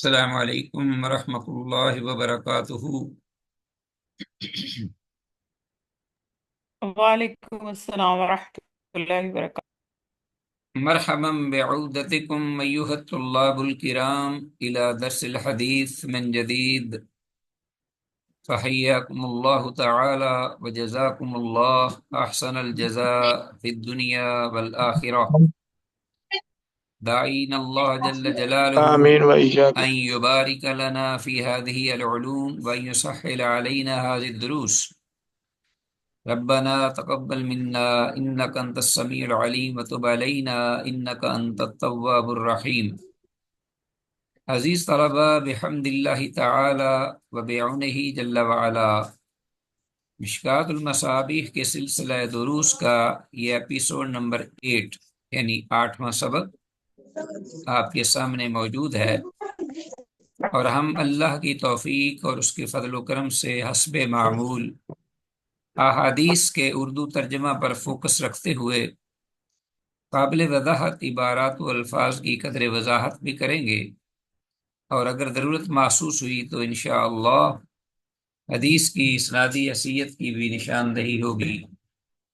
السلام علیکم ورحمۃ اللہ وبرکاتہ۔ وعلیکم السلام ورحمۃ اللہ وبرکاتہ۔ مرحبا بعودتکم ایھا الطلاب الکرام الى درس الحدیث من جدید، فحیاکم اللہ تعالی وجزاکم اللہ احسن الجزاء فی الدنیا والآخرہ، داعین اللہ جل جلالہ آمین و ایاک۔ ان یبارک لنا فی هذه العلوم وان یسهل علینا هذه الدروس۔ ربنا تقبل منا انك انت السميع العليم وتب علينا انك انت التواب الرحيم۔ عزیز طلبہ، بحمد اللہ تعالی وبعونہ جل وعلا، مشکوٰۃ المصابیح کے سلسلہ دروس کا یہ ایپیسوڈ نمبر 8 یعنی 8واں سبق آپ کے سامنے موجود ہے، اور ہم اللہ کی توفیق اور اس کے فضل و کرم سے حسب معمول احادیث کے اردو ترجمہ پر فوکس رکھتے ہوئے قابل وضاحت عبارات و الفاظ کی قدر وضاحت بھی کریں گے، اور اگر ضرورت محسوس ہوئی تو انشاءاللہ حدیث کی اسنادی حیثیت کی بھی نشاندہی ہوگی۔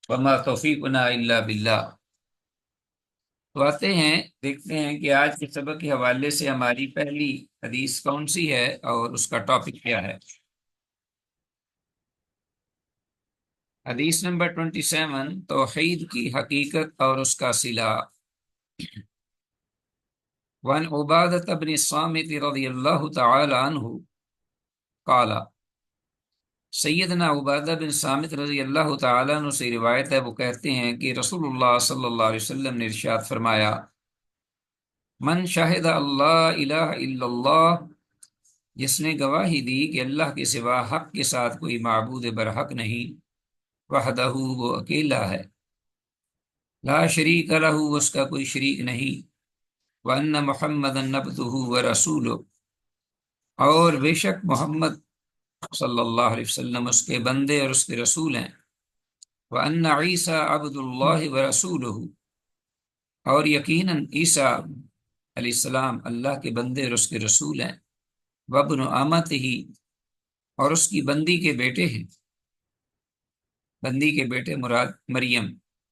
وما توفیقنا الا باللہ۔ تو آتے ہیں، دیکھتے ہیں کہ آج کے سبق کے حوالے سے ہماری پہلی حدیث کون سی ہے اور اس کا ٹاپک کیا ہے۔ حدیث نمبر 27، توحید کی حقیقت اور اس کا صلہ۔ وعن عبادة بن الصامت رضی اللہ تعالی عنہ قال، سیدنا عبادہ بن صامت رضی اللہ تعالی عنہ سے روایت ہے، وہ کہتے ہیں کہ رسول اللہ صلی اللہ علیہ وسلم نے ارشاد فرمایا، من شاہد اللہ الہ الا اللہ، جس نے گواہی دی کہ اللہ کے سوا حق کے ساتھ کوئی معبود برحق نہیں، وحدہ، وہ اکیلا ہے، لا شریک لہ، اس کا کوئی شریک نہیں، وَأَنَّ مُحَمَّدًا عَبْدُهُ وَرَسُولُهُ، اور بے شک محمد صلی اللہ علیہ وسلم اس کے بندے اور اس کے رسول ہیں، وَأَنَّ عِيسَىٰ عَبْدُ اللَّهِ وَرَسُولُهُ، اور یقیناً عیسیٰ علیہ السلام اللہ کے بندے اور اس کے رسول ہیں، وَابْنُ أَمَتِهِ، اور اس کی بندی کے بیٹے ہیں، بندی کے بیٹے مراد مریم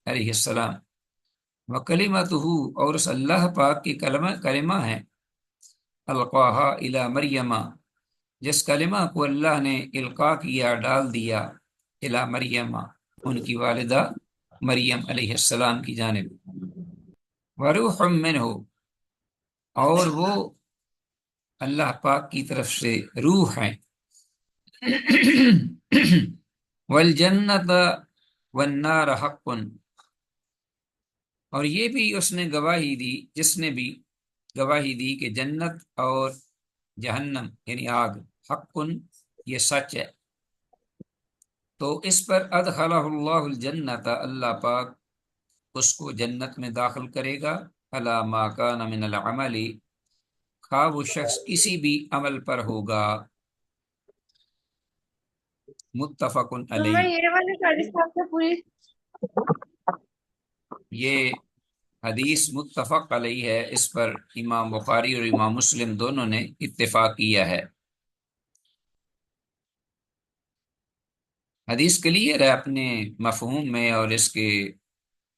علیہ السلام، وَكَلِمَتُهُ، اور اس اللہ پاک کی کلمہ ہے، القاہا الی مریم، جس کلمہ کو اللہ نے القاء کیا، ڈال دیا، الی مریم، ان کی والدہ مریم علیہ السلام کی جانب، وروح منہ، اور وہ اللہ پاک کی طرف سے روح ہیں، والجنت والنار حق، اور یہ بھی اس نے گواہی دی، جس نے بھی گواہی دی کہ جنت اور جہنم یعنی آگ حق، یہ سچ ہے، تو اس پر ادخلہ اللہ الجنت، اللہ پاک اس کو جنت میں داخل کرے گا، علی ما کان من العمل، خواہ وہ شخص کسی بھی عمل پر ہوگا، متفق علیہ۔ یہ حدیث متفق علیہ ہے، اس پر امام بخاری اور امام مسلم دونوں نے اتفاق کیا ہے۔ حدیث کلیئر ہے اپنے مفہوم میں اور اس کے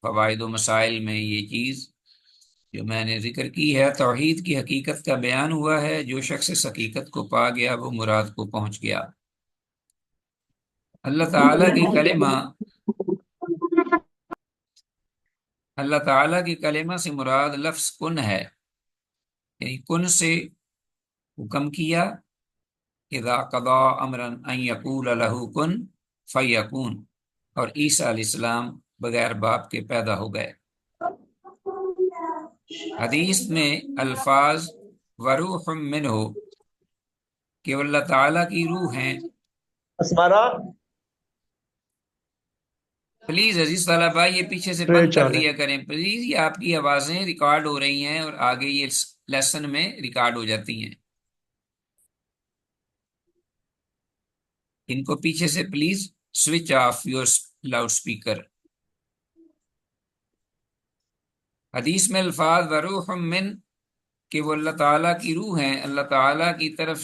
فوائد و مسائل میں۔ یہ چیز جو میں نے ذکر کی ہے، توحید کی حقیقت کا بیان ہوا ہے، جو شخص اس حقیقت کو پا گیا وہ مراد کو پہنچ گیا۔ اللہ تعالیٰ کی کلمہ، اللہ تعالیٰ کی کلمہ سے مراد لفظ کن ہے، یعنی کن سے حکم کیا، اذا قضا امرا ان یقول له کن فیکون، اور عیسیٰ علیہ السلام بغیر باپ کے پیدا ہو گئے۔ حدیث میں الفاظ وروح منہ کہ وہ اللہ تعالیٰ کی روح ہیں، اسمارا پلیز عزیز طلبہ یہ پیچھے سے بند کر دیا کریں پلیز، یہ آپ کی آوازیں ریکارڈ ہو رہی ہیں اور آگے یہ لیسن میں ریکارڈ ہو جاتی ہیں، ان کو پیچھے سے please switch off your loud speaker. حدیث میں الفاظ وروح من کہ وہ اللہ تعالیٰ کی روح ہیں، اللہ تعالیٰ کی طرف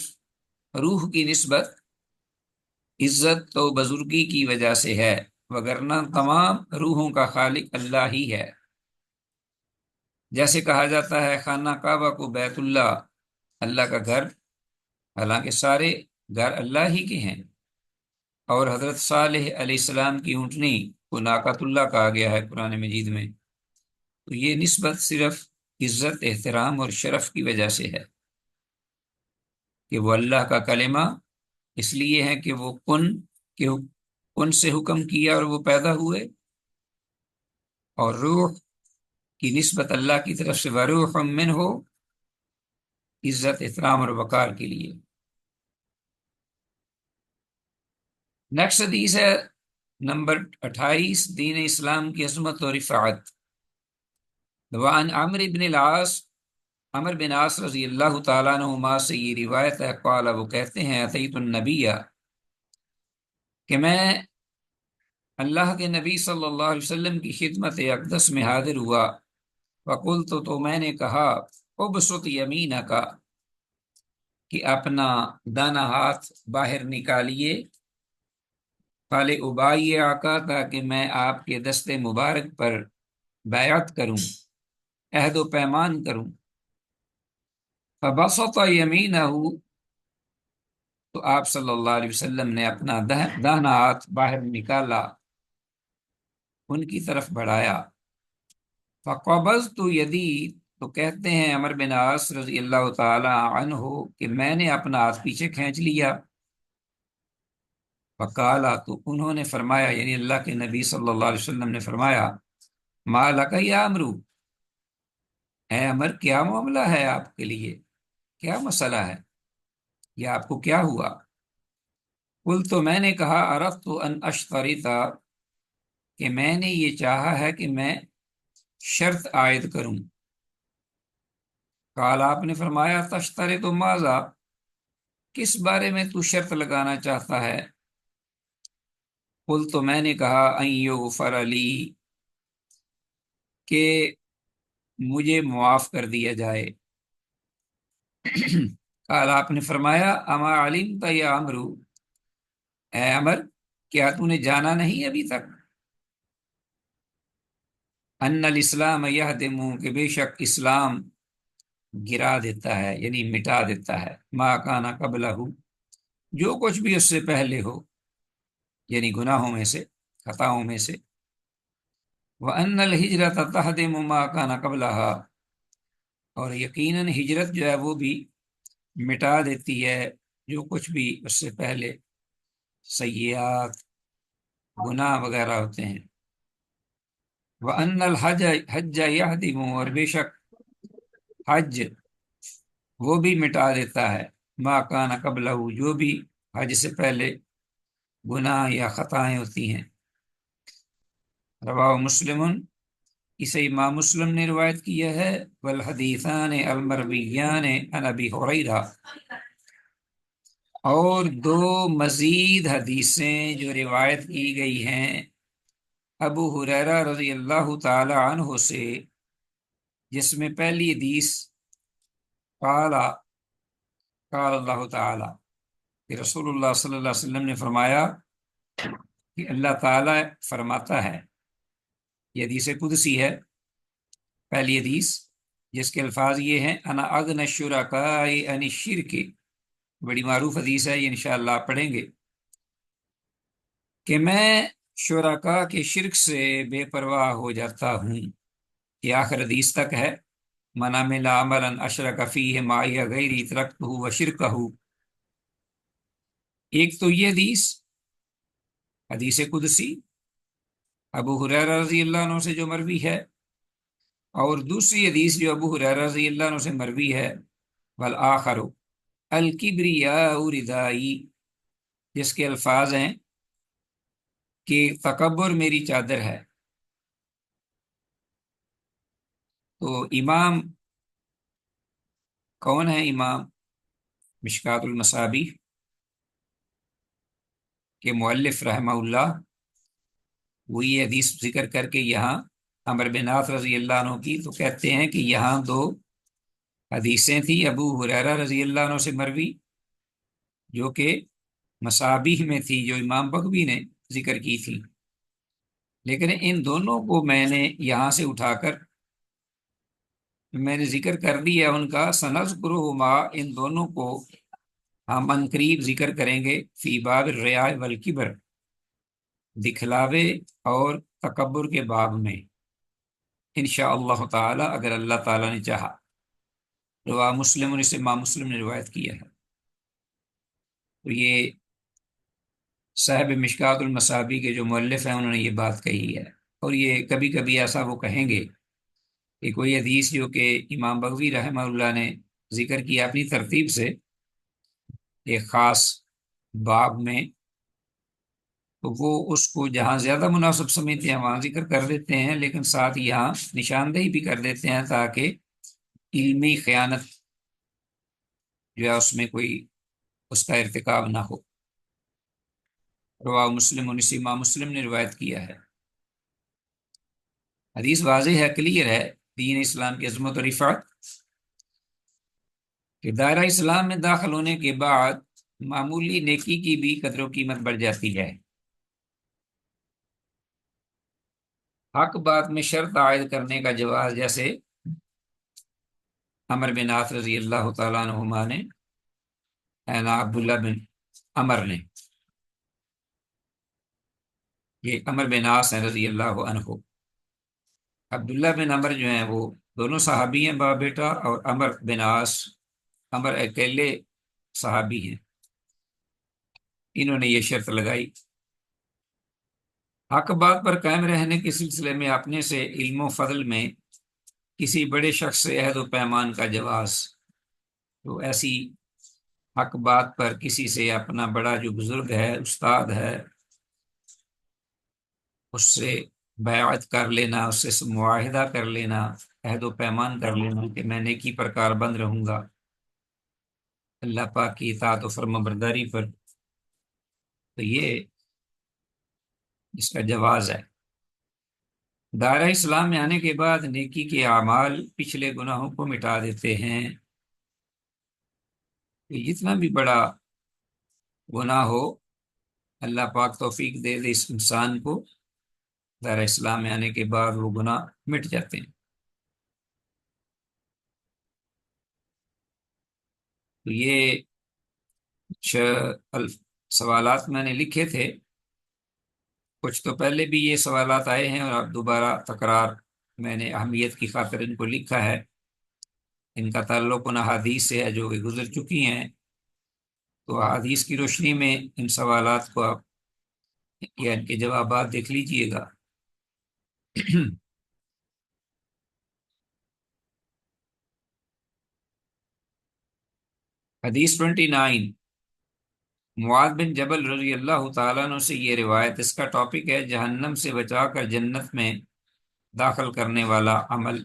روح کی نسبت عزت تو بزرگی کی وجہ سے ہے، وگرنہ تمام روحوں کا خالق اللہ ہی ہے۔ جیسے کہا جاتا ہے خانہ کعبہ کو بیت اللہ، اللہ کا گھر، حالانکہ سارے گھر اللہ ہی کے ہیں۔ اور حضرت صالح علیہ السلام کی اونٹنی کو ناقۃ اللہ کہا گیا ہے قرآن مجید میں، تو یہ نسبت صرف عزت، احترام اور شرف کی وجہ سے ہے کہ وہ اللہ کا کلمہ اس لیے ہے کہ وہ کن سے حکم کیا اور وہ پیدا ہوئے، اور روح کی نسبت اللہ کی طرف سے وروح من ہو، عزت، احترام اور وقار کے لیے۔ نیکسٹ حدیث ہے نمبر 28، دین اسلام کی عظمت اور رفعت۔ وعن عمرو بن العاص، عمر بن عاص رضی اللہ تعالیٰ عنہما سے یہ روایت ہے، قال، وہ کہتے ہیں، اتیت النبی، کہ میں اللہ کے نبی صلی اللہ علیہ وسلم کی خدمت اقدس میں حاضر ہوا، وقلت، تو میں نے کہا، ابسط یمینک، کہ اپنا دانا ہاتھ باہر نکالیے، قال ابایعک، تاکہ میں آپ کے دست مبارک پر بیعت کروں، عہد و پیمان کروں۔ فبسط یمینہ، تو آپ صلی اللہ علیہ وسلم نے اپنا دانا ہاتھ باہر نکالا، ان کی طرف بڑھایا۔ فقبضت یدی، تو کہتے ہیں عمر بن عاص رضی اللہ تعالی عنہ کہ میں نے اپنا ہاتھ پیچھے کھینچ لیا۔ فقالا، تو انہوں نے فرمایا، یعنی اللہ کے نبی صلی اللہ علیہ وسلم نے فرمایا، ما لک یا عمرو، اے عمر کیا معاملہ ہے آپ کے لیے، کیا مسئلہ ہے، یا آپ کو کیا ہوا؟ قلت، تو میں نے کہا، اردت ان اشترط، کہ میں نے یہ چاہا ہے کہ میں شرط عائد کروں۔ قال، آپ نے فرمایا، تشترط ماذا، کس بارے میں تو شرط لگانا چاہتا ہے؟ قلت، تو میں نے کہا، ان یغفر لی، کہ مجھے معاف کر دیا جائے۔ قال، آپ نے فرمایا، اما علمت یا عمرو، اے عمر کیا تو نے جانا نہیں ابھی تک، ان الاسلام یہدم، کہ بے شک اسلام گرا دیتا ہے، یعنی مٹا دیتا ہے، ما کان قبلہ، جو کچھ بھی اس سے پہلے ہو، یعنی گناہوں میں سے، خطاؤں میں سے۔ وَأَنَّ الْهِجْرَةَ تَهْدِمُ مَا كَانَ قَبْلَهَا، اور یقیناً ہجرت جو ہے وہ بھی مٹا دیتی ہے جو کچھ بھی اس سے پہلے سیئات، گناہ وغیرہ ہوتے ہیں۔ وَأَنَّ الْحَجَّ يَهْدِمُ، اور بے شک حج وہ بھی مٹا دیتا ہے، ما کان قبلہ، جو بھی حج سے پہلے گناہ یا خطائیں ہوتی ہیں۔ رواہ مسلم، اسے امام مسلم نے روایت کیا ہے۔ والحدیثان المرویان عن ابی ہریرہ، اور دو مزید حدیثیں جو روایت کی گئی ہیں ابو ہریرہ رضی اللہ تعالی عنہ سے، جس میں پہلی حدیث قال قال اللہ تعالی، کہ رسول اللہ صلی اللہ علیہ وسلم نے فرمایا کہ اللہ تعالی فرماتا ہے، یہ حدیث قدسی ہے، پہلی حدیث، جس کے الفاظ یہ ہیں، انا اغنی الشرکاء عن الشرک، بڑی معروف حدیث ہے، یہ انشاءاللہ آپ پڑھیں گے، کہ میں شرکاء کے شرک سے بے پرواہ ہو جاتا ہوں، یہ آخر حدیث تک ہے۔ من عمل عملا اشرک فیہ معی غیری ترکتہ وشرکہ، ایک تو یہ حدیث قدسی ابو ہریرہ رضی اللہ عنہ سے جو مروی ہے، اور دوسری حدیث جو ابو ہریرہ رضی اللہ عنہ سے مروی ہے، والآخر الکبریاء ردائی، جس کے الفاظ ہیں کہ تکبر میری چادر ہے۔ تو امام کون ہے؟ امام مشکات المصابیح کے مؤلف رحمہ اللہ، وہ یہ حدیث ذکر کر کے یہاں عمر بن عاص رضی اللہ عنہ کی، تو کہتے ہیں کہ یہاں دو حدیثیں تھیں ابو ہریرہ رضی اللہ عنہ سے مروی، جو کہ مصابیح میں تھی، جو امام بغوی نے ذکر کی تھی، لیکن ان دونوں کو میں نے یہاں سے اٹھا کر میں نے ذکر کر دیا ان کا، سنذکرہما، ان دونوں کو ہم عنقریب ذکر کریں گے، فی باب الریاء والکبر، دکھلاوے اور تکبر کے باب میں، انشاءاللہ تعالی، اگر اللہ تعالی نے چاہا۔ رواہ مسلم، اور اسے امام مسلم نے روایت کیا ہے۔ تو یہ صاحب مشکات المصابیح کے جو مؤلف ہیں انہوں نے یہ بات کہی ہے، اور یہ کبھی کبھی ایسا وہ کہیں گے کہ کوئی حدیث جو کہ امام بغوی رحمہ اللہ نے ذکر کیا اپنی ترتیب سے ایک خاص باب میں، تو وہ اس کو جہاں زیادہ مناسب سمجھتے ہیں وہاں ذکر کر دیتے ہیں، لیکن ساتھ یہاں نشاندہی بھی کر دیتے ہیں تاکہ علمی خیانت جو ہے اس میں کوئی اس کا ارتکاب نہ ہو۔ رواہ مسلم، اور اسی امام مسلم نے روایت کیا ہے۔ حدیث واضح ہے، کلیئر ہے، دین اسلام کی عظمت و رفعت، کہ دائرہ اسلام میں داخل ہونے کے بعد معمولی نیکی کی بھی قدر و قیمت بڑھ جاتی ہے۔ حق بات میں شرط عائد کرنے کا جواز، جیسے عمر بن عاص رضی اللہ تعالیٰ عنہما نے، عبداللہ بن عمر نے، یہ عمر بن عاص ہیں رضی اللہ عنہ، عبداللہ بن عمر جو ہیں وہ دونوں صحابی ہیں، باپ بیٹا، اور عمر بن عاص، عمر اکیلے صحابی ہیں۔ انہوں نے یہ شرط لگائی، حق بات پر قائم رہنے کے سلسلے میں اپنے سے علم و فضل میں کسی بڑے شخص سے عہد و پیمان کا جواز۔ تو ایسی حق بات پر کسی سے اپنا بڑا جو بزرگ ہے، استاد ہے، اس سے بیعت کر لینا، اس سے معاہدہ کر لینا، عہد و پیمان کر لینا کہ میں نیکی پر کاربند رہوں گا، اللہ پاک کی اطاعت و فرما برداری پر، تو یہ اس کا جواز ہے۔ دائرہ اسلام میں آنے کے بعد نیکی کے اعمال پچھلے گناہوں کو مٹا دیتے ہیں۔ کہ جتنا بھی بڑا گناہ ہو، اللہ پاک توفیق دے دے اس انسان کو، دائرہ اسلام میں آنے کے بعد وہ گناہ مٹ جاتے ہیں۔ تو یہ سوالات میں نے لکھے تھے، کچھ تو پہلے بھی یہ سوالات آئے ہیں، اور اب دوبارہ تکرار میں نے اہمیت کی خاطر ان کو لکھا ہے۔ ان کا تعلق ان احادیث سے ہے جو کہ گزر چکی ہیں، تو احادیث کی روشنی میں ان سوالات کو آپ یا ان کے جوابات دیکھ لیجئے گا۔ حدیث 29، معاذ بن جبل رضی اللہ تعالیٰ عنہ سے یہ روایت، اس کا ٹاپک ہے جہنم سے بچا کر جنت میں داخل کرنے والا عمل۔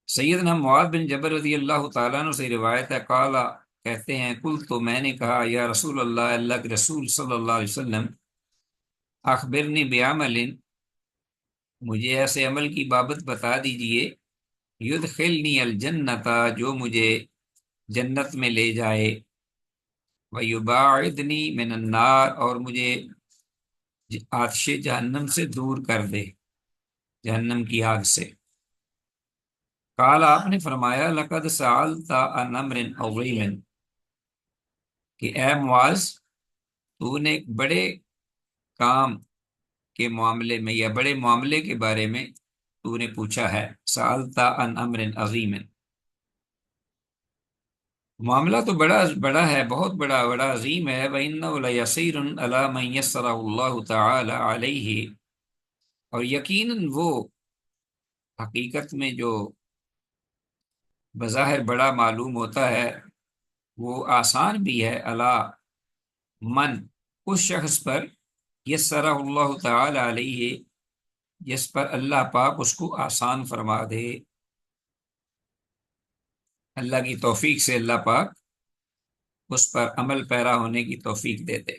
سیدنا معاذ بن جبل رضی اللہ تعالیٰ عنہ سے روایت ہے، قالا، کہتے ہیں، قلت، تو میں نے کہا، یا رسول اللہ، اللہ کے رسول صلی اللہ علیہ وسلم، اخبرنی بعمل، مجھے ایسے عمل کی بابت بتا دیجئے، یدخلنی الجنت، جو مجھے جنت میں لے جائے، ویباعدنی من النار، اور مجھے آتش جہنم سے دور کر دے، جہنم کی آگ سے۔ قال، آپ نے فرمایا، لقد سألت عن امر عظیم، کہ اے معاذ، تو نے ایک بڑے کام کے معاملے میں یا بڑے معاملے کے بارے میں تو نے پوچھا ہے۔ سألت عن امر عظیم، معاملہ تو بڑا بڑا ہے، بہت بڑا بڑا عظیم ہے۔ وَإِنَّهُ لَيَسِيرٌ عَلَى مَن يَسَّرَهُ اللَّهُ تَعَالَى عَلَيْهِ، اور یقیناً وہ حقیقت میں جو بظاہر بڑا معلوم ہوتا ہے، وہ آسان بھی ہے، علی من، اس شخص پر، یسرہ اللہ تعالی علیہ، جس پر اللہ پاک اس کو آسان فرما دے، اللہ کی توفیق سے اللہ پاک اس پر عمل پیرا ہونے کی توفیق دے دے،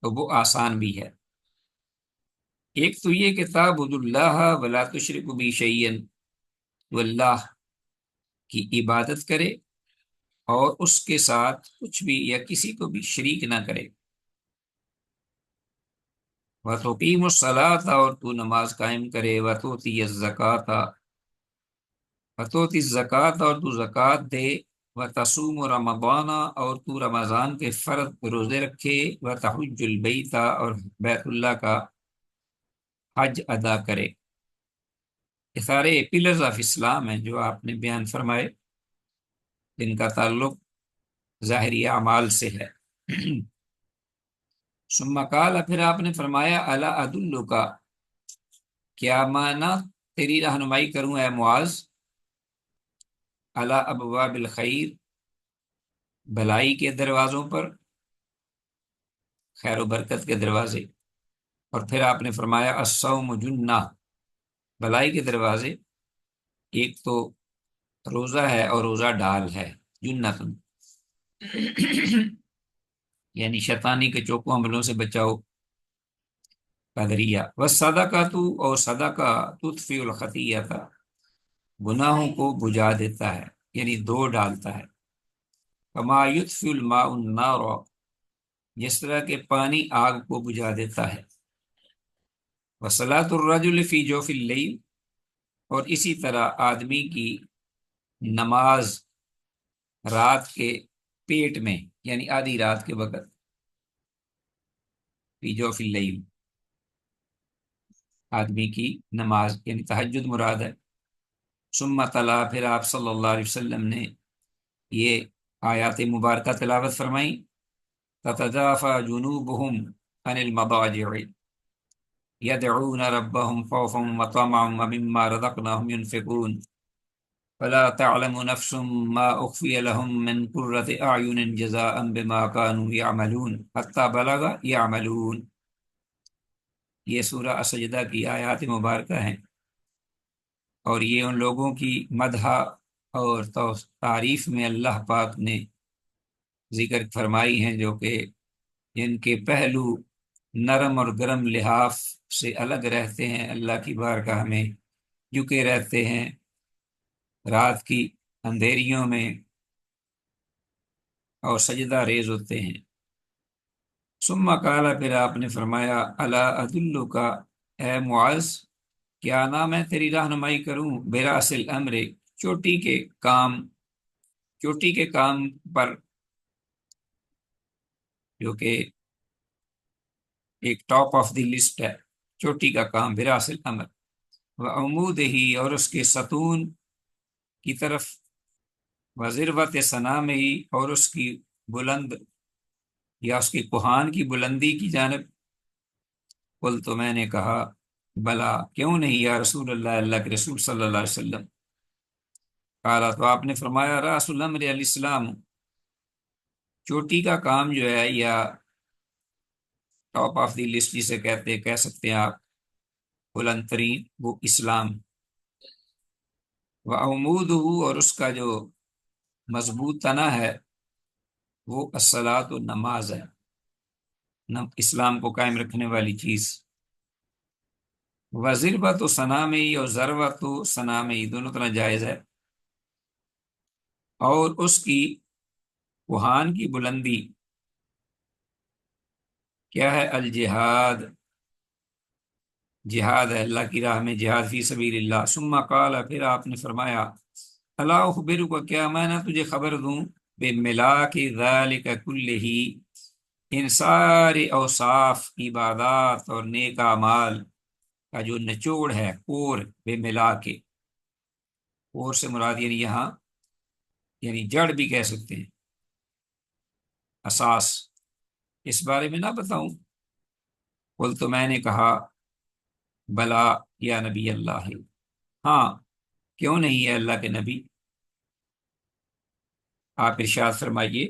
تو وہ آسان بھی ہے۔ ایک تو یہ کہ تعبد اللہ ولا تشرک بہ شیئا، تو اللہ کی عبادت کرے اور اس کے ساتھ کچھ بھی یا کسی کو بھی شریک نہ کرے، وَتُقِيمُ الصَّلَاةَ، اور تو نماز قائم کرے، وَتُؤْتِيَ الزَّكَاةَ، وَتُؤْتِي الزَّكَاةَ، اور تو زکوٰۃ دے، وَتَصُومُ رمضان، اور تو رمضان کے فرض روزے رکھے، وَتَحُجُّ الْبَيْتَ، اور بیت اللہ کا حج ادا کرے۔ یہ سارے پلرز آف اسلام ہیں جو آپ نے بیان فرمائے، جن کا تعلق ظاہری اعمال سے ہے۔ ثم قال، پھر آپ نے فرمایا، الا ادلک، کیا مانا تیری رہنمائی کروں اے معاذ، علی ابواب الخیر، بھلائی کے دروازوں پر، خیر و برکت کے دروازے۔ اور پھر آپ نے فرمایا الصوم جنہ، بھلائی کے دروازے، ایک تو روزہ ہے اور روزہ ڈال ہے، جنت، یعنی شیطانی کے چوکو حملوں سے بچاؤ کا ذریعہ۔ والصدقۃ، اور صدقہ تطفئ الخطیئۃ، گناہوں کو بجھا دیتا ہے، یعنی دو ڈالتا ہے۔ کما یطفئ الماء النار، جس طرح کہ پانی آگ کو بجھا دیتا ہے۔ وصلاۃ الرجل فی جوف اللیل، اور اسی طرح آدمی کی نماز رات کے پیٹ میں، یعنی آدھی رات کے وقت، فی جوف اللیل، آدمی کی نماز یعنی تہجد مراد ہے۔ ثم تلا، پھر آپ صلی اللہ علیہ وسلم نے یہ آیات مبارکہ تلاوت فرمائی، تتجافى جنوبهم عن المضاجع يدعون ربهم خوفا وطمعا ومما رزقناهم ينفقون فلا تعلم نفس ما أخفي لهم من قرة أعين جزاء بما كانوا يعملون حتى بلغ يعملون۔ یہ سورہ السجدہ کی آیات مبارکہ ہیں، اور یہ ان لوگوں کی مدح اور تعریف میں اللہ پاک نے ذکر فرمائی ہیں جو کہ جن کے پہلو نرم اور گرم لحاف سے الگ رہتے ہیں، اللہ کی بارگاہ میں جھکے رہتے ہیں رات کی اندھیریوں میں اور سجدہ ریز ہوتے ہیں۔ ثم قال، پھر آپ نے فرمایا، الا ادلک، اے معاذ، کیا نہ میں تیری رہنمائی کروں، براس الامر، چوٹی کے کام، چوٹی کے کام پر، جو کہ ایک ٹاپ آف دی لسٹ ہے، چوٹی کا کام، براس الامر، وعمودہ، اور اس کے ستون کی طرف، وذروۃ صنامہ، اور اس کی بلند یا اس کی کوہان کی بلندی کی جانب۔ قل، تو میں نے کہا، بلا، کیوں نہیں یا رسول اللہ، اللہ کے رسول صلی اللہ علیہ وسلم۔ قال، تو آپ نے فرمایا، راس الامر الاسلام، چوٹی کا کام جو ہے یا ٹاپ آف دی لسٹ جسے کہہ سکتے ہیں آپ، بلند ترین، وہ اسلام۔ وعمودہ، اور اس کا جو مضبوط تنا ہے وہ الصلاۃ، نماز ہے، اسلام کو قائم رکھنے والی چیز۔ وضربۃ صنامہ، اور ضربۃ صنامہ دونوں طرح جائز ہے، اور اس کی کوہان کی بلندی کیا ہے، الجہاد، جہاد ہے، اللہ کی راہ میں جہاد فی سبیل اللہ۔ ثم قال، پھر آپ نے فرمایا، الا اخبرک، کیا میں نہ تجھے خبر دوں، بملاک ذلک کلہ، ان سارے اوصاف، عبادات اور نیک اعمال کا جو نچوڑ ہے، کور، بملا کے، کور سے مراد یعنی یہاں یعنی جڑ بھی کہہ سکتے ہیں، اساس، اس بارے میں نہ بتاؤں۔ قل، تو میں نے کہا، بلا یا نبی اللہ، ہاں، کیوں نہیں ہے اللہ کے نبی، آپ ارشاد فرمائیے۔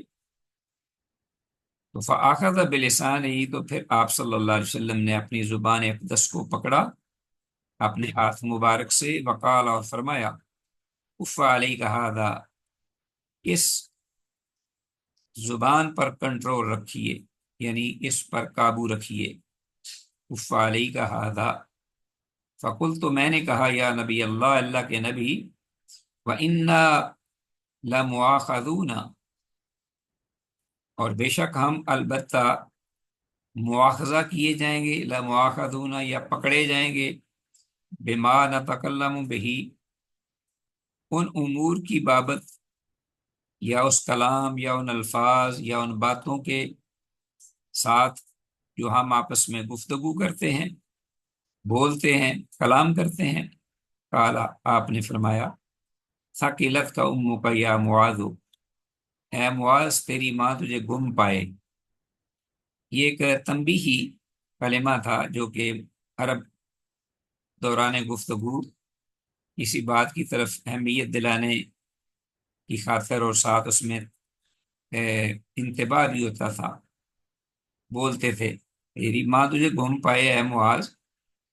تو فآخذ بلسانہ، تو پھر آپ صلی اللہ علیہ وسلم نے اپنی زبان اقدس کو پکڑا اپنے ہاتھ مبارک سے، وقال، اور فرمایا، اف علیک ھذا، اس زبان پر کنٹرول رکھیے، یعنی اس پر قابو رکھیے، اف علیک ھذا، فقلت تو میں نے کہا یا نبی اللہ، اللہ کے نبی، وَإِنَّا لَمُؤَاخَذُونَ، اور بے شک ہم البتہ مواخذہ کیے جائیں گے، لَمُؤَاخَذُونَ یا پکڑے جائیں گے، بِمَا نَتَكَلَّمُ بِهِ، ان امور کی بابت یا اس کلام یا ان الفاظ یا ان باتوں کے ساتھ جو ہم آپس میں گفتگو کرتے ہیں، بولتے ہیں، کلام کرتے ہیں۔ قالا، آپ نے فرمایا، ثقلت کا امک یا معاذ، اے معاذ تیری ماں تجھے گم پائے۔ یہ ایک تنبیہی کلمہ تھا جو کہ عرب دوران گفتگو کسی بات کی طرف اہمیت دلانے کی خاطر اور ساتھ اس میں انتباہ بھی ہوتا تھا، بولتے تھے تیری ماں تجھے گم پائے اے معاذ،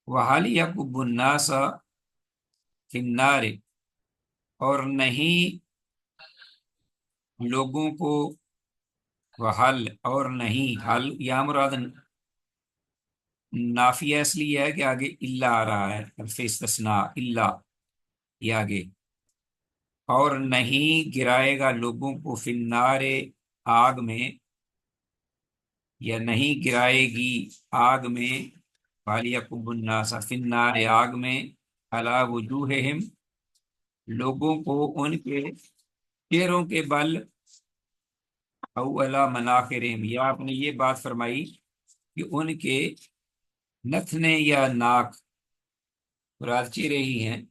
وحال یکب الناس فی النار، اور نہیں لوگوں کو، وحل اور نہیں، حل یا مراد نافیہ اس لیے ہے کہ آگے الا آ رہا ہے، حرف استثناء الا، یہ آگے، اور نہیں گرائے گا لوگوں کو فی النار، آگ میں، یا نہیں گرائے گی آگ میں، وَلْيَكُبُّ النَّاسَ فِي النَّارِ، آگ میں، عَلَى وُجُوهِهِمْ، لوگوں کو ان کے چہروں کے بل، او عَلَى مَنَاخِرِهِمْ، یا آپ نے یہ بات فرمائی کہ ان کے نتنے یا ناک، مراد چہرے ہی ہیں،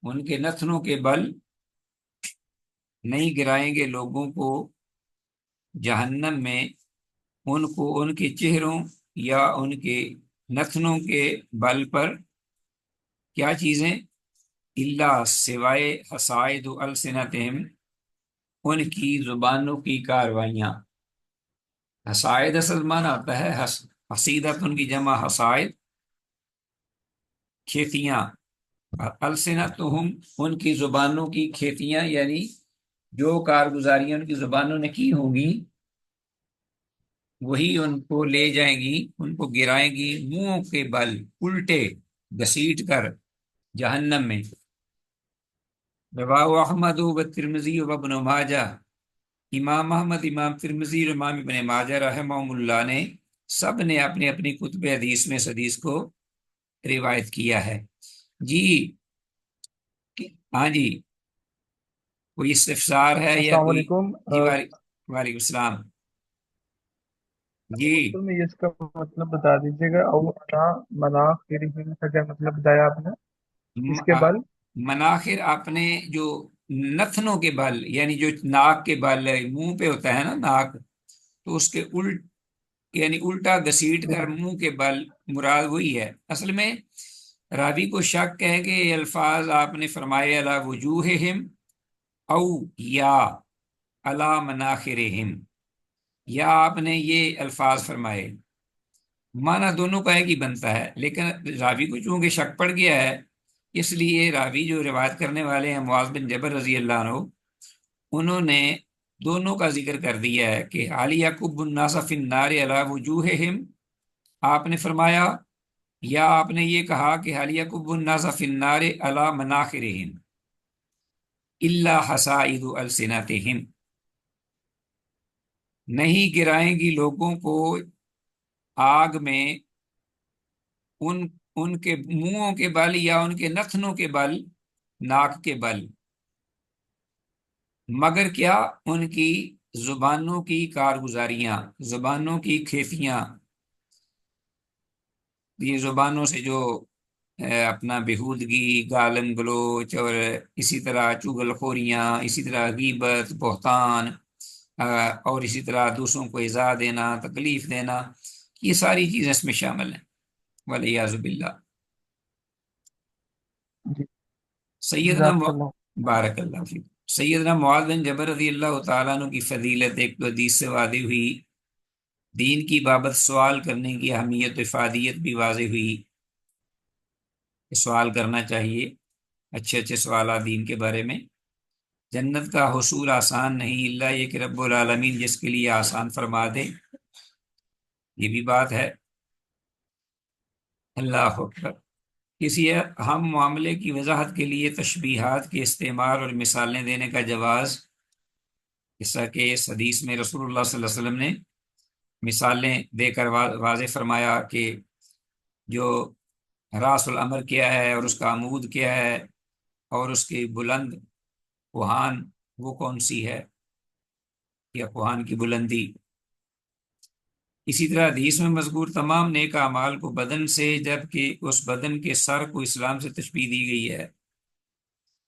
ان کے نتنوں کے بل نہیں گرائیں گے لوگوں کو جہنم میں، ان کو ان کے چہروں یا ان کے نتنوں کے بل پر، کیا چیزیں، اللہ سوائے حصائد السنتہم، ان کی زبانوں کی کاروائیاں۔ حصائد اصل معنی آتا ہے حصیدت، ان کی جمع حصائد، کھیتیاں، السنتہم ان کی زبانوں کی کھیتیاں، یعنی جو کارگزاریاں ان کی زبانوں نے کی ہوں گی وہی ان کو لے جائیں گی، ان کو گرائیں گی منہوں کے بل، الٹے گھسیٹ کر جہنم میں۔ رواه احمد و ترمذی و ابن ماجہ، امام احمد، امام ترمذی اور امام ابن ماجہ رحمہم اللہ نے سب نے اپنی اپنی کتب حدیث میں اس حدیث کو روایت کیا ہے۔ جی ہاں جی، کوئی استفسار ہے یا السلام کوئی؟ علیکم۔ جی وعلیکم السلام جی۔ اصل میں اس کا مطلب بتا دیجیے گا، او مناخرہم کا کیا مطلب بتایا آپ نے؟ اس کے بل؟ مناخر آپ نے جو نتنوں کے بل، یعنی جو ناک کے بل منہ پہ ہوتا ہے نا ناک، تو اس کے یعنی الٹا گھسیٹ کر منہ کے بل، مراد وہی ہے۔ اصل میں راوی کو شک ہے کہ یہ الفاظ آپ نے فرمائے علی وجوہہم، او یا علی مناخرہم، یا آپ نے یہ الفاظ فرمائے، معنی دونوں کا ایک ہی بنتا ہے، لیکن راوی کو چونکہ شک پڑ گیا ہے، اس لیے راوی جو روایت کرنے والے ہیں معاذ بن جبل رضی اللہ عنہ، انہوں نے دونوں کا ذکر کر دیا ہے کہ حال یکب الناس فی النار علی وجوہہم، آپ نے فرمایا، یا آپ نے یہ کہا کہ حال یکب الناس فی النار علی مناخرہم الا حصائد السنتہم، نہیں گرائیں گی لوگوں کو آگ میں ان کے منہوں کے بل یا ان کے نتنوں کے بل، ناک کے بل، مگر کیا ان کی زبانوں کی کارگزاریاں، زبانوں کی کھیتیاں، یہ زبانوں سے جو اپنا بےہودگی، گالم گلوچ، اور اسی طرح چغل خوریاں، اسی طرح غیبت، بہتان، اور اسی طرح دوسروں کو ایذا دینا، تکلیف دینا، یہ ساری چیزیں اس میں شامل ہیں، والعیاذ باللہ۔ جی، سیدنا جزاک اللہ۔ بارک اللہ فیک، سیدنا معاذ بن جبل رضی اللہ تعالیٰ عنہ کی فضیلت ایک تو حدیث سے واضح ہوئی، دین کی بابت سوال کرنے کی اہمیت و افادیت بھی واضح ہوئی کہ سوال کرنا چاہیے، اچھے اچھے سوالات دین کے بارے میں۔ جنت کا حصول آسان نہیں، اللہ یہ کہ رب العالمین جس کے لیے آسان فرما دے، یہ بھی بات ہے۔ اللہ اکبر۔ کسی اہم معاملے کی وضاحت کے لیے تشبیہات کے استعمال اور مثالیں دینے کا جواز، جیسا کہ اس حدیث میں رسول اللہ صلی اللہ علیہ وسلم نے مثالیں دے کر واضح فرمایا کہ جو راس الامر کیا ہے اور اس کا عمود کیا ہے اور اس کی بلند کوہان وہ کون سی ہے، یا کوہان کی بلندی۔ اسی طرح حدیث میں مذکور تمام نیک اعمال کو بدن سے، جبکہ اس بدن کے سر کو اسلام سے تشبیہ دی گئی ہے۔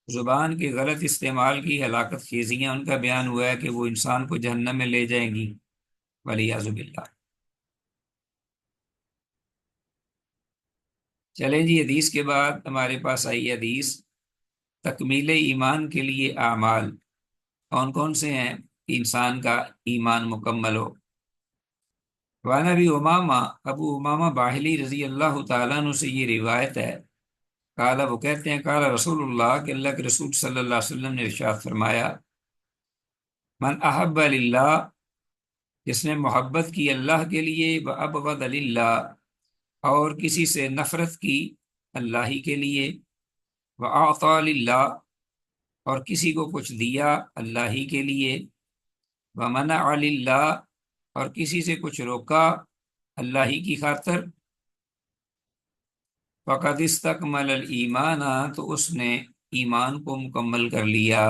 زبان کے غلط استعمال کی ہلاکت خیزیاں ان کا بیان ہوا ہے کہ وہ انسان کو جہنم میں لے جائیں گی، والعیاذ باللہ۔ چلیں جی، حدیث کے بعد ہمارے پاس آئی حدیث تکمیل ایمان کے لیے اعمال کون کون سے ہیں کہ انسان کا ایمان مکمل ہو۔ وعن ابی امامہ، ابو امامہ باہلی رضی اللہ تعالیٰ عنہ سے یہ روایت ہے، قال، وہ کہتے ہیں، قال رسول اللہ، کہ اللہ کے رسول صلی اللہ علیہ وسلم نے ارشاد فرمایا، من احب للہ، جس نے محبت کی اللہ کے لیے، وابغض للہ، اور کسی سے نفرت کی اللہ ہی کے لیے، واعطى للہ، اور کسی کو کچھ دیا اللہ ہی کے لیے، ومنع للہ، اور کسی سے کچھ روکا اللہ ہی کی خاطر، فقد استکمل الایمان، تو اس نے ایمان کو مکمل کر لیا۔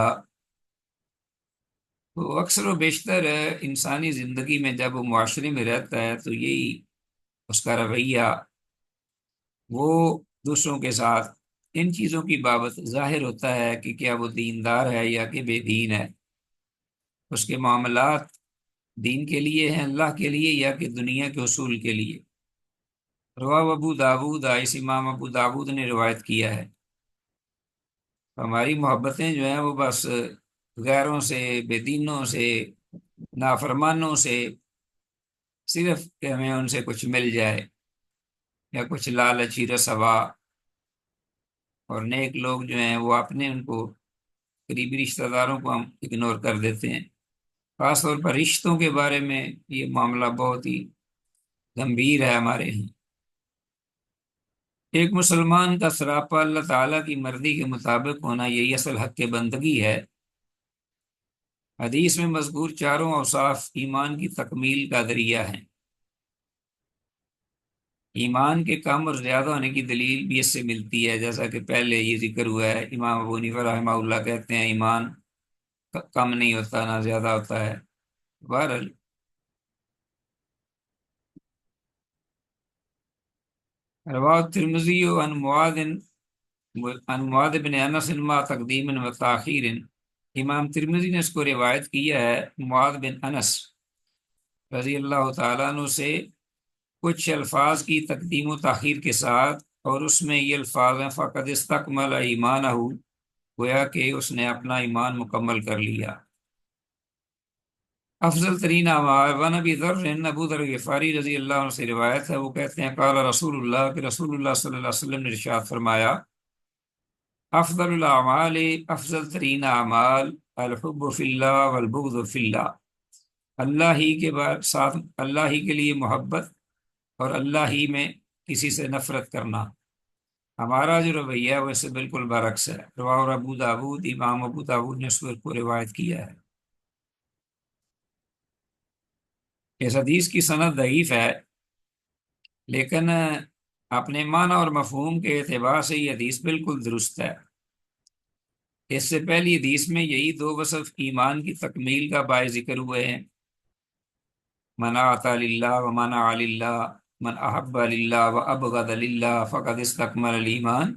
تو اکثر و بیشتر انسانی زندگی میں جب وہ معاشرے میں رہتا ہے تو یہی اس کا رویہ، وہ دوسروں کے ساتھ ان چیزوں کی بابت ظاہر ہوتا ہے کہ کیا وہ دیندار ہے یا کہ بے دین ہے، اس کے معاملات دین کے لیے ہیں، اللہ کے لیے، یا کہ دنیا کے حصول کے لیے۔ رواہ ابو داود، اس امام ابو داود نے روایت کیا ہے۔ ہماری محبتیں جو ہیں وہ بس غیروں سے، بے دینوں سے، نافرمانوں سے، صرف کہ ہمیں ان سے کچھ مل جائے یا کچھ لالچی رسوا، اور نیک لوگ جو ہیں وہ اپنے ان کو قریبی رشتہ داروں کو ہم اگنور کر دیتے ہیں۔ خاص طور پر رشتوں کے بارے میں یہ معاملہ بہت ہی گمبھیر ہے ہمارے ہیں۔ ایک مسلمان کا سراپا اللہ تعالیٰ کی مرضی کے مطابق ہونا یہی اصل حق بندگی ہے۔ حدیث میں مذکور چاروں اوصاف ایمان کی تکمیل کا ذریعہ ہیں۔ ایمان کے کم اور زیادہ ہونے کی دلیل بھی اس سے ملتی ہے، جیسا کہ پہلے یہ ذکر ہوا ہے۔ امام ابو حنیفہ رحمہ اللہ کہتے ہیں ایمان کم نہیں ہوتا نہ زیادہ ہوتا ہے۔ بہرحال رواه الترمذی عن معاذ بن انس ما تقدیم و تاخیر، امام ترمذی نے اس کو روایت کیا ہے معاذ بن انس رضی اللہ تعالیٰ عنہ سے کچھ الفاظ کی تقدیم و تاخیر کے ساتھ، اور اس میں یہ الفاظ ہیں، فقد استکمل ایمانہ، گویا کہ اس نے اپنا ایمان مکمل کر لیا۔ افضل ترین اعمال، ونبی ذر، ابو ذر غفاری رضی اللہ عنہ سے روایت ہے، وہ کہتے ہیں، قال رسول اللہ، کہ رسول اللہ صلی اللہ علیہ وسلم نے ارشاد فرمایا، افضل الاعمال، افضل ترین اعمال، الحب فی اللہ والبغض فی اللہ، اللہ ہی کے ساتھ اللہ ہی کے لیے محبت اور اللہ ہی میں کسی سے نفرت کرنا۔ ہمارا جو رویہ ہے وہ اس سے بالکل برعکس ہے۔ رواہ ابو داود، امام ابو داود نے اس کو روایت کیا ہے۔ اس حدیث کی سند ضعیف ہے، لیکن اپنے معنی اور مفہوم کے اعتبار سے یہ حدیث بالکل درست ہے۔ اس سے پہلی حدیث میں یہی دو وصف ایمان کی تکمیل کا باعث ذکر ہوئے ہیں، من اطاع للہ و منع للہ، من احب للہ و ابغض للہ فقد استکمل الایمان۔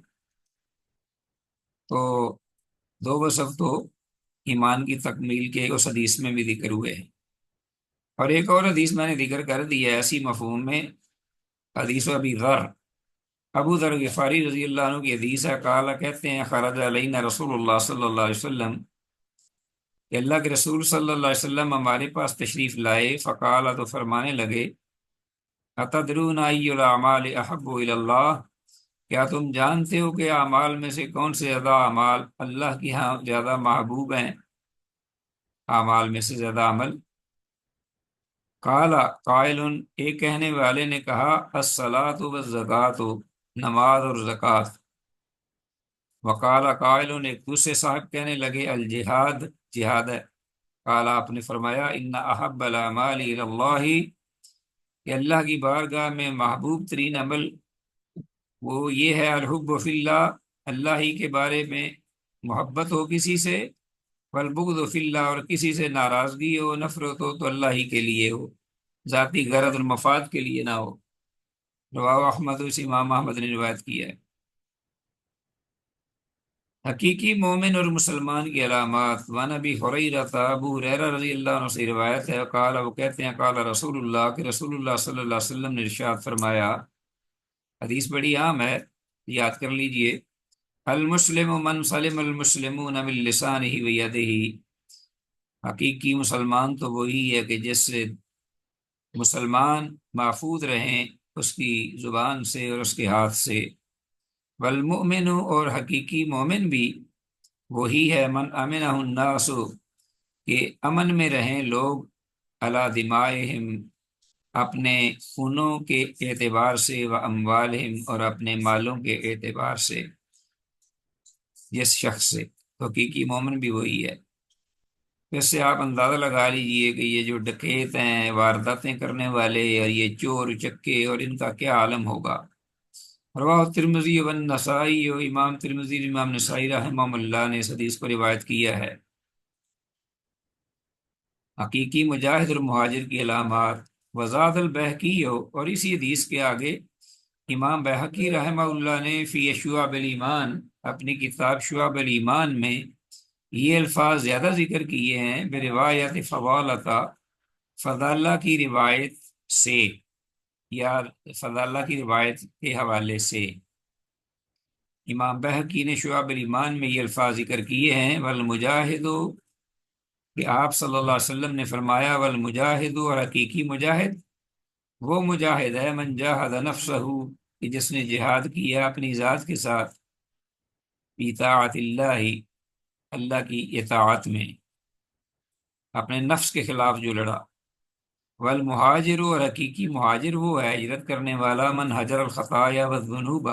تو دو وصف تو ایمان کی تکمیل کے اس حدیث میں بھی ذکر ہوئے ہیں۔ اور ایک اور حدیث میں نے ذکر کر دی ہے ایسی مفہوم میں، حدیث ابی ذر، ابو ذر غفاری رضی اللہ عنہ کی حدیث ہے، قال، کہتے ہیں، خرج علینا رسول اللہ صلی اللہ علیہ وسلم، کہ اللہ کے رسول صلی اللہ علیہ وسلم ہمارے پاس تشریف لائے، فقال، تو فرمانے لگے، اتدرون ای الاعمال احب الی اللہ، کیا تم جانتے ہو کہ اعمال میں سے کون سے زیادہ اعمال اللہ کی ہاں زیادہ محبوب ہیں، اعمال میں سے زیادہ عمل؟ قال قائل، ایک کہنے والے نے کہا، الصلاۃ والزکوٰۃ، نماز اور زکوٰۃ۔ وقال قائل، ایک دوسرے صاحب کہنے لگے، الجہاد، جہاد ہے۔ قال، آپ نے فرمایا، ان احب الاعمال الی اللہ، کہ اللہ کی بارگاہ میں محبوب ترین عمل وہ یہ ہے، الحب فی اللہ، اللہ ہی کے بارے میں محبت ہو کسی سے، والبغض فی اللہ، اور کسی سے ناراضگی ہو، نفرت ہو تو اللہ ہی کے لیے ہو، ذاتی غرض اور مفاد کے لیے نہ ہو۔ رواه احمد، اس امام احمد نے روایت کیا ہے۔ حقیقی مومن اور مسلمان کی علامات، وعن ابی ہریرہ، ابو ہریرہ رضی اللہ عنہ سے روایت ہے، قال، وہ کہتے ہیں، قال رسول اللہ، کہ رسول اللہ صلی اللہ علیہ وسلم نے ارشاد فرمایا، حدیث بڑی عام ہے، یاد کر لیجئے، المسلم من سلم المسلمون من لسانہ ویدہ، حقیقی مسلمان تو وہی ہے کہ جس سے مسلمان محفوظ رہیں اس کی زبان سے اور اس کے ہاتھ سے۔ والمؤمن، اور حقیقی مومن بھی وہی ہے، من امنہ الناس، کہ امن میں رہیں لوگ، علی دمائہم، اپنے خونوں کے اعتبار سے، و اموالہم، اور اپنے مالوں کے اعتبار سے، جس شخص سے، تو حقیقی مومن بھی وہی ہے۔ اس سے آپ اندازہ لگا لیجئے کہ یہ جو ڈکیت ہیں، وارداتیں کرنے والے، اور یہ چور چکے، اور ان کا کیا عالم ہوگا۔ رواہ ترمذی و نسائی، و امام ترمذی، امام نسائی رحمہ اللہ نے اس حدیث کو روایت کیا ہے۔ حقیقی مجاہد اور مہاجر کی علامات، وزاد البیہقی، اور اسی حدیث کے آگے امام بیہقی رحمہ اللہ نے فی شعب الایمان، اپنی کتاب شعب الایمان میں یہ الفاظ زیادہ ذکر کیے ہیں، بروایت فضالہ، فضالہ کی روایت سے، یا فضالہ کی روایت کے حوالے سے۔ امام بیہقی نے شعب الایمان میں یہ الفاظ ذکر کیے ہیں، والمجاہد، کہ آپ صلی اللہ علیہ وسلم نے فرمایا، والمجاہد، اور حقیقی مجاہد وہ مجاہد ہے، من جاہد نفسہ، کہ جس نے جہاد کیا اپنی ذات کے ساتھ، اطاعت اللہ، اللہ کی اطاعت میں، اپنے نفس کے خلاف جو لڑا۔ والمہاجر، اور حقیقی مہاجر وہ ہے، ہجرت کرنے والا، من حجر الخطایا والذنوب،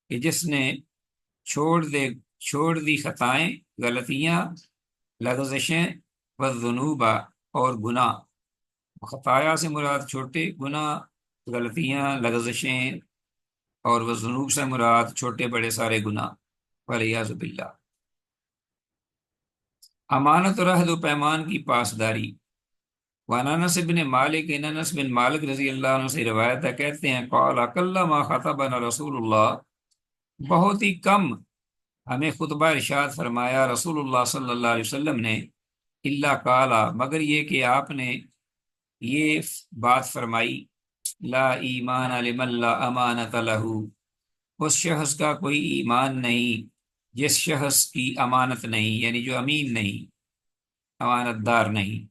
کہ جس نے چھوڑ دی خطائیں، غلطیاں، لغزشیں، والذنوب، اور گناہ۔ خطایا سے مراد چھوٹے گناہ، غلطیاں، لغزشیں، اور والذنوب سے مراد چھوٹے بڑے سارے گناہ، والعیاذ باللہ۔ امانت اور عہد و پیمان کی پاسداری۔ وعن انس بن مالک، انس بن مالک رضی اللہ عنہ سے روایت ہے، کہتے ہیں، قال اقل ما خطبنا رسول اللہ، بہت ہی کم ہمیں خطبہ ارشاد فرمایا رسول اللہ صلی اللہ علیہ وسلم نے، اللہ قالا، مگر یہ کہ آپ نے یہ بات فرمائی، لا ایمان لمن لا امانت لہ، اس شخص کا کوئی ایمان نہیں جس شخص کی امانت نہیں، یعنی جو امین نہیں، امانت دار نہیں،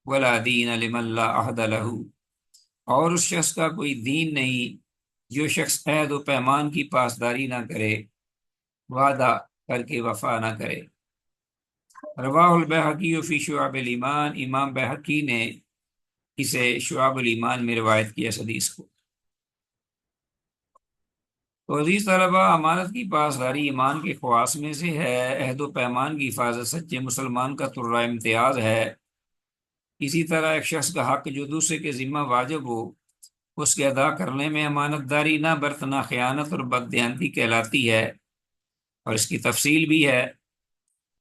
ولا دین لمن لا عہد لہ، اور اس شخص کا کوئی دین نہیں جو شخص عہد و پیمان کی پاسداری نہ کرے، وعدہ کر کے وفا نہ کرے۔ رواہ البیہقی فی شعب الایمان، امام بیہقی نے اسے شعب الایمان میں روایت کیا اس حدیث کو۔ تو عزیز طلبہ، امانت کی پاسداری ایمان کے خواص میں سے ہے، عہد و پیمان کی حفاظت سچے مسلمان کا ترہ امتیاز ہے۔ اسی طرح ایک شخص کا حق جو دوسرے کے ذمہ واجب ہو، اس کے ادا کرنے میں امانت داری نہ برتنا خیانت اور بددیانتی کہلاتی ہے، اور اس کی تفصیل بھی ہے۔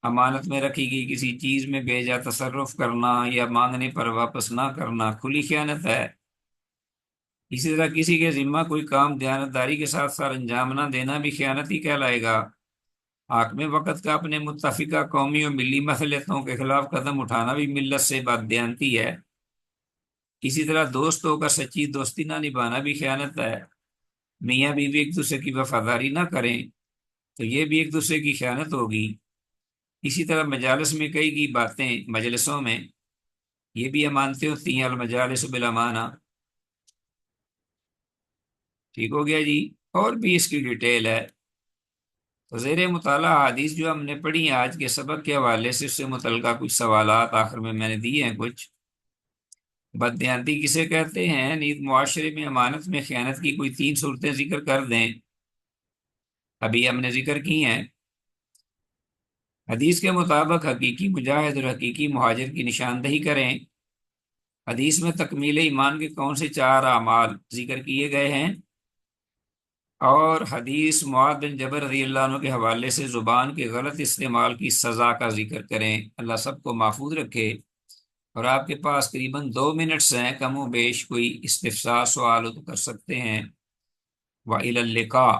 امانت میں رکھی گئی کسی چیز میں بے جا تصرف کرنا یا مانگنے پر واپس نہ کرنا کھلی خیانت ہے۔ اسی طرح کسی کے ذمہ کوئی کام دیانتداری کے ساتھ ساتھ انجام نہ دینا بھی خیانت ہی کہلائے گا۔ حاکم وقت کا اپنے متفقہ قومی اور ملی مصلحتوں کے خلاف قدم اٹھانا بھی ملت سے بددیانتی ہے۔ اسی طرح دوست ہو کر سچی دوستی نہ نبھانا بھی خیانت ہے۔ میاں بیوی ایک دوسرے کی وفاداری نہ کریں تو یہ بھی ایک دوسرے کی خیانت ہوگی۔ اسی طرح مجالس میں کئی کی باتیں، مجلسوں میں یہ بھی امانتیں ہوتی ہیں، المجالس بالامانہ۔ ٹھیک ہو گیا جی، اور بھی اس کی ڈیٹیل ہے۔ تو زیر مطالعہ حدیث جو ہم نے پڑھی ہیں آج کے سبق کے حوالے سے، اس سے متعلقہ کچھ سوالات آخر میں نے دیے ہیں کچھ۔ بددیانتی کسے کہتے ہیں؟ نیز معاشرے میں امانت میں خیانت کی کوئی 3 صورتیں ذکر کر دیں، ابھی ہم نے ذکر کی ہیں۔ حدیث کے مطابق حقیقی مجاہد اور حقیقی مہاجر کی نشاندہی کریں۔ حدیث میں تکمیل ایمان کے کون سے 4 اعمال ذکر کیے گئے ہیں؟ اور حدیث معاذ بن جبل رضی اللہ عنہ کے حوالے سے زبان کے غلط استعمال کی سزا کا ذکر کریں۔ اللہ سب کو محفوظ رکھے۔ اور آپ کے پاس قریباً 2 منٹس ہیں، کم و بیش کوئی استفسار سوال ہو تو کر سکتے ہیں۔ وَإِلَى اللِّقَاءِ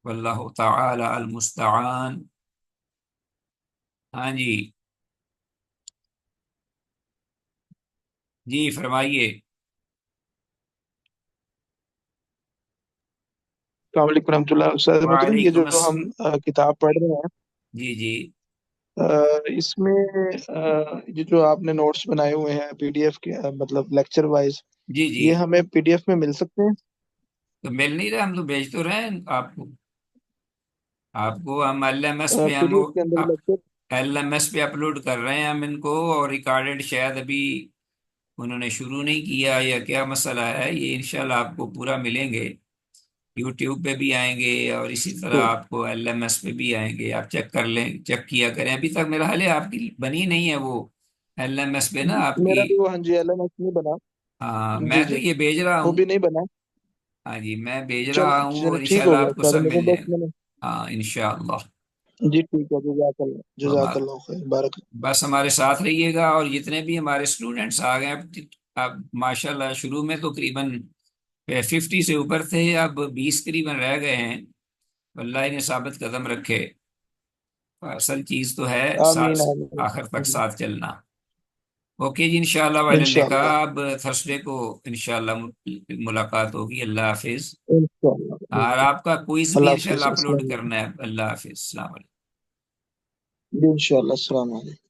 وَاللَّهُ تَعَالَى الْمُسْتَعَانُ۔ ہاں جی، جی فرمائیے۔ السلام علیکم ورحمۃ اللہ۔ استاد محترم، یہ جو وعلیکم ہم کتاب پڑھ رہے ہیں، جی جی اس میں یہ جو آپ نے نوٹس بنائے ہوئے ہیں پی ڈی ایف کے، مطلب لیکچر وائز، جی جی، یہ ہمیں پی ڈی ایف میں مل سکتے ہیں؟ تو مل نہیں رہا، ہم تو بھیج تو رہے ہیں آپ کو۔ آپ کو ہم ایل ایم ایس پہ پی ہم ڈی ایف کے اندر لیکچر؟ ایل ایم ایس پہ اپلوڈ کر رہے ہیں ہم ان کو، اور ریکارڈڈ شاید ابھی انہوں نے شروع نہیں کیا یا کیا مسئلہ ہے، یہ انشاءاللہ آپ کو پورا ملیں گے۔ یوٹیوب پہ بھی آئیں گے اور اسی طرح آپ کو ایل ایم ایس پہ بھی آئیں گے، آپ چیک کر لیں، چیک کیا کریں۔ ابھی تک میرا حال ہے آپ کی بنی نہیں ہے وہ ایل ایم ایس پہ نا آپ کی۔ میرا بھی وہ، ہاں جی، ایل ایم ایس نہیں بنا۔ ہاں جی میں تو جی، یہ بھیج رہا وہ ہوں۔ بھی نہیں بنا۔ ہاں جی میں بھیج رہا چلو ہوں چلو، اور ٹھیک ہو انشاءاللہ گیا آپ کو استاد، سب میرے کو مل جائے بس میں نے، گا۔ ہاں انشاءاللہ۔ جی ٹھیک ہے، جزاک اللہ خیر، بارک۔ بس ہمارے ساتھ رہیے گا، اور جتنے بھی ہمارے اسٹوڈنٹس آ گئے اب ماشاءاللہ، شروع میں تو قریباً 50 سے اوپر تھے، اب 20 قریباً رہ گئے ہیں۔ اللہ انہیں ثابت قدم رکھے۔ اصل چیز تو ہے آمین ساتھ، آخر تک آمین، ساتھ چلنا۔ اوکے جی، انشاءاللہ وعلی انشاءاللہ اللقاء۔ اب تھرسڈے کو انشاءاللہ ملاقات ہوگی۔ اللہ حافظ۔ اور انشاءاللہ، آپ کا کوئز بھی اللہ انشاءاللہ حافظ، السلام اپلوڈ علیکم۔ کرنا ہے۔ اللہ حافظ، السلام علیکم۔ جی انشاءاللہ، السلام علیکم۔